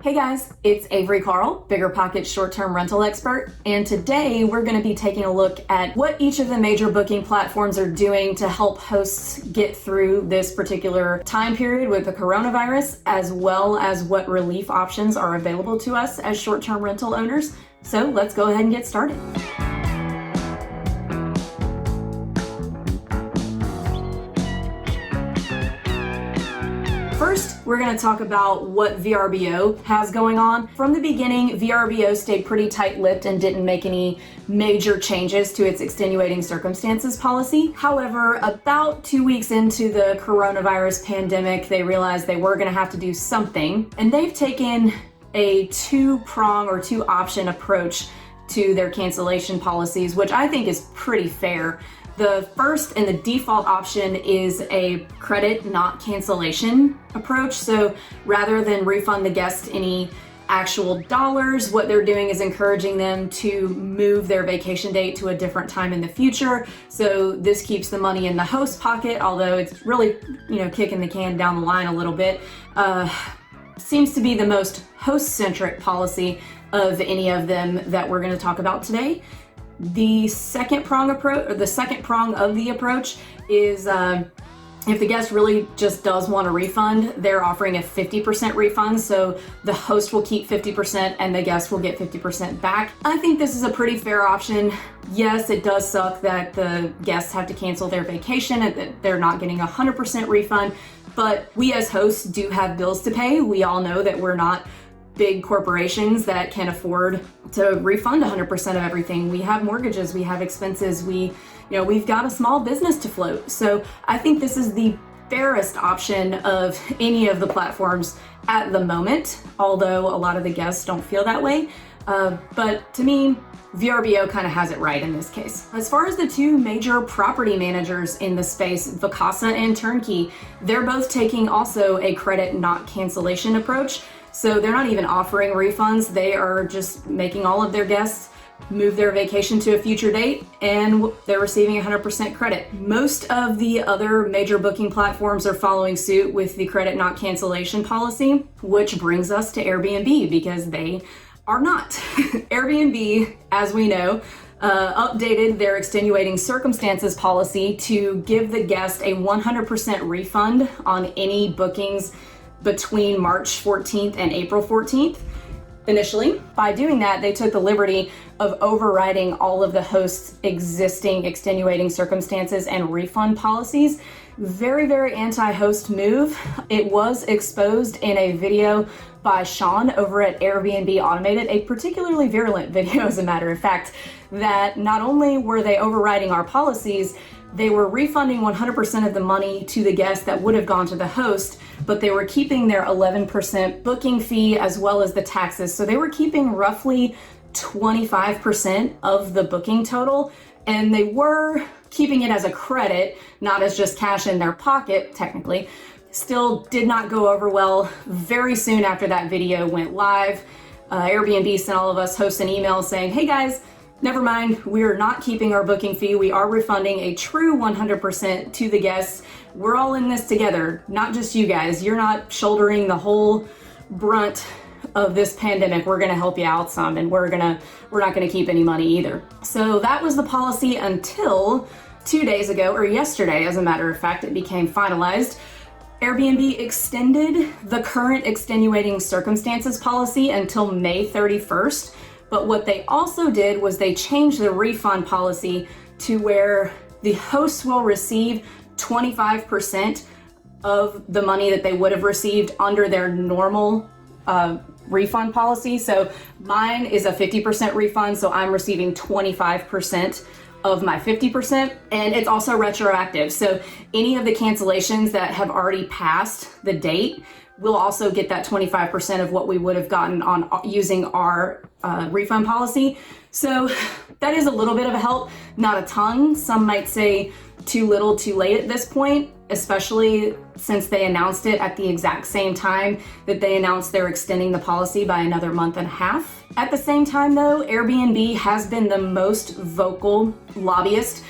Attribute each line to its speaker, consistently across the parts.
Speaker 1: Hey guys, it's Avery Carl, BiggerPockets short-term rental expert, and today we're going to be taking a look at what each of the major booking platforms are doing to help hosts get through this particular time period with the coronavirus, as well as what relief options are available to us as short-term rental owners. So let's go ahead and get started. First, we're going to talk about what VRBO has going on. From the beginning, VRBO stayed pretty tight-lipped and didn't make any major changes to its extenuating circumstances policy. However, about 2 weeks into the coronavirus pandemic, they realized they were going to have to do something, and they've taken a two-prong or two-option approach to their cancellation policies, which I think is pretty fair. The first and the default option is a credit, not cancellation approach. So rather than refund the guest any actual dollars, what they're doing is encouraging them to move their vacation date to a different time in the future. So this keeps the money in the host pocket, although it's really, kicking the can down the line a little bit. Seems to be the most host-centric policy of any of them that we're going to talk about today. The second prong of the approach is if the guest really just does want a refund, they're offering a 50% refund. So the host will keep 50% and the guest will get 50% back. I think this is a pretty fair option. Yes, it does suck that the guests have to cancel their vacation and that they're not getting a 100% refund, but we as hosts do have bills to pay. We all know that we're not big corporations that can afford to refund 100% of everything. We have mortgages, we have expenses, we've got a small business to float. So I think this is the fairest option of any of the platforms at the moment, although a lot of the guests don't feel that way. But to me, VRBO kind of has it right in this case. As far as the two major property managers in the space, Vacasa and Turnkey, they're both taking also a credit, not cancellation approach. So they're not even offering refunds. They are just making all of their guests move their vacation to a future date, and they're receiving 100% credit. Most of the other major booking platforms are following suit with the credit, not cancellation policy, which brings us to Airbnb because they are not. Airbnb, as we know, updated their extenuating circumstances policy to give the guest a 100% refund on any bookings between March 14th and April 14th. Initially, by doing that, they took the liberty of overriding all of the host's existing extenuating circumstances and refund policies. Very, very anti-host move. It was exposed in a video by Sean over at Airbnb Automated, a particularly virulent video, as a matter of fact, that not only were they overriding our policies, they were refunding 100% of the money to the guest that would have gone to the host, but they were keeping their 11% booking fee as well as the taxes. So they were keeping roughly 25% of the booking total, and they were keeping it as a credit, not as just cash in their pocket, technically. Still did not go over well. Very soon after that video went live, Airbnb sent all of us hosts an email saying, hey guys, never mind, we are not keeping our booking fee. We are refunding a true 100% to the guests. We're all in this together, not just you guys. You're not shouldering the whole brunt of this pandemic. We're gonna help you out some, and we're not gonna keep any money either. So that was the policy until 2 days ago, or yesterday, as a matter of fact, it became finalized. Airbnb extended the current extenuating circumstances policy until May 31st. But what they also did was they changed the refund policy to where the hosts will receive 25% of the money that they would have received under their normal refund policy. So mine is a 50% refund, so I'm receiving 25% of my 50%, and it's also retroactive. So any of the cancellations that have already passed the date will also get that 25% of what we would have gotten on using our refund policy. So that is a little bit of a help, not a ton. Some might say too little, too late at this point, especially since they announced it at the exact same time that they announced they're extending the policy by another month and a half. At the same time though, Airbnb has been the most vocal lobbyist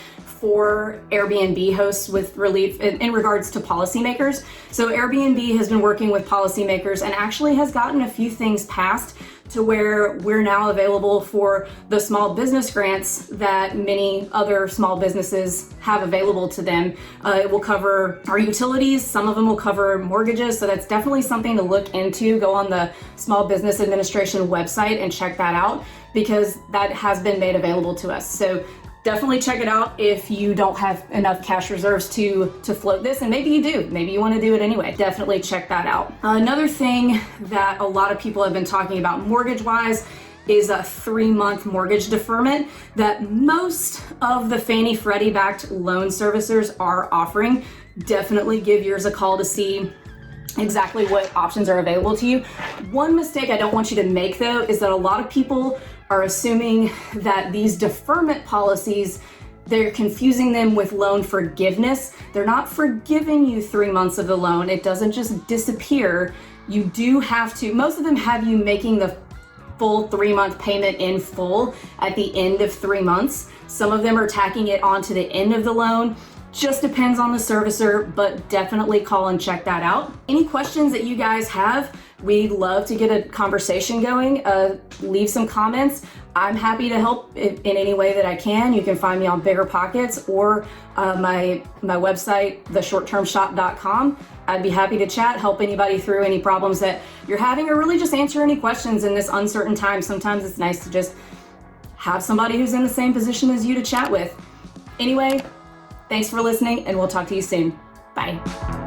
Speaker 1: for Airbnb hosts with relief in regards to policymakers. So Airbnb has been working with policymakers and actually has gotten a few things passed to where we're now available for the small business grants that many other small businesses have available to them. It will cover our utilities, some of them will cover mortgages, so that's definitely something to look into. Go on the Small Business Administration website and check that out, because that has been made available to us. So definitely check it out if you don't have enough cash reserves to float this, and maybe you do. Maybe you want to do it anyway. Definitely check that out. Another thing that a lot of people have been talking about mortgage-wise is a 3-month mortgage deferment that most of the Fannie Freddie-backed loan servicers are offering. Definitely give yours a call to see exactly what options are available to you. One mistake I don't want you to make, though, is that a lot of people are assuming that these deferment policies, they're confusing them with loan forgiveness. They're not forgiving you 3 months of the loan. It doesn't just disappear. You do have to, most of them have you making the full 3-month payment in full at the end of 3 months. Some of them are tacking it onto the end of the loan. Just depends on the servicer, but definitely call and check that out. Any questions that you guys have, we'd love to get a conversation going. Leave some comments. I'm happy to help in any way that I can. You can find me on BiggerPockets or my website, theshorttermshop.com. I'd be happy to chat, help anybody through any problems that you're having, or really just answer any questions in this uncertain time. Sometimes it's nice to just have somebody who's in the same position as you to chat with. Anyway, thanks for listening, and we'll talk to you soon. Bye.